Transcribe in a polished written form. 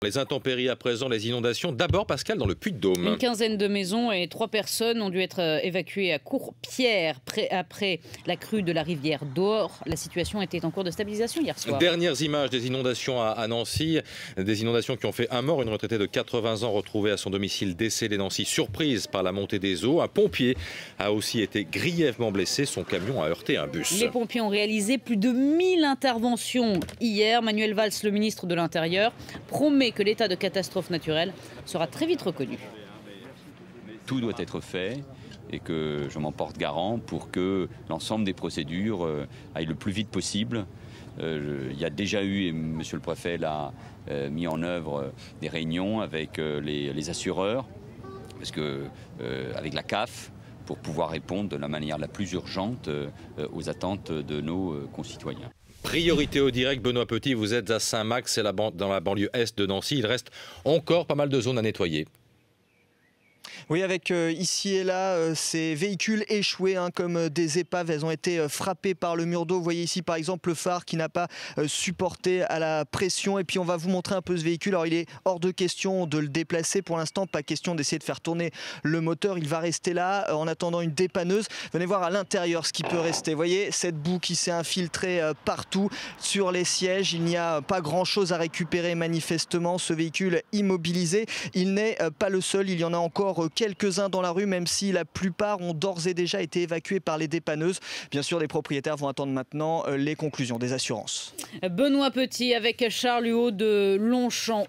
Les intempéries à présent, les inondations. D'abord, Pascal, dans le Puy-de-Dôme. Une quinzaine de maisons et 3 personnes ont dû être évacuées à Courpierre après la crue de la rivière d'Or. La situation était en cours de stabilisation hier soir. Dernières images des inondations à Nancy. Des inondations qui ont fait un mort, une retraitée de 80 ans retrouvée à son domicile décédé Nancy, surprise par la montée des eaux. Un pompier a aussi été grièvement blessé. Son camion a heurté un bus. Les pompiers ont réalisé plus de 1000 interventions hier. Manuel Valls, le ministre de l'Intérieur, promet que l'état de catastrophe naturelle sera très vite reconnu. Tout doit être fait et que je m'en porte garant pour que l'ensemble des procédures aillent le plus vite possible. Il y a déjà eu, et monsieur le préfet l'a mis en œuvre, des réunions avec les assureurs, parce que, avec la CAF, pour pouvoir répondre de la manière la plus urgente aux attentes de nos concitoyens. Priorité au direct, Benoît Petit, vous êtes à Saint-Max, c'est dans la banlieue est de Nancy. Il reste encore pas mal de zones à nettoyer. Oui, avec ici et là ces véhicules échoués comme des épaves. Elles ont été frappées par le mur d'eau. Vous voyez ici par exemple le phare qui n'a pas supporté à la pression. Et puis on va vous montrer un peu ce véhicule. Alors il est hors de question de le déplacer pour l'instant. Pas question d'essayer de faire tourner le moteur. Il va rester là en attendant une dépanneuse. Venez voir à l'intérieur ce qui peut rester. Vous voyez cette boue qui s'est infiltrée partout sur les sièges. Il n'y a pas grand chose à récupérer manifestement. Ce véhicule immobilisé, il n'est pas le seul. Il y en a encore quelques-uns dans la rue, même si la plupart ont d'ores et déjà été évacués par les dépanneuses. Bien sûr, les propriétaires vont attendre maintenant les conclusions des assurances. Benoît Petit avec Charles Huot de Longchamp.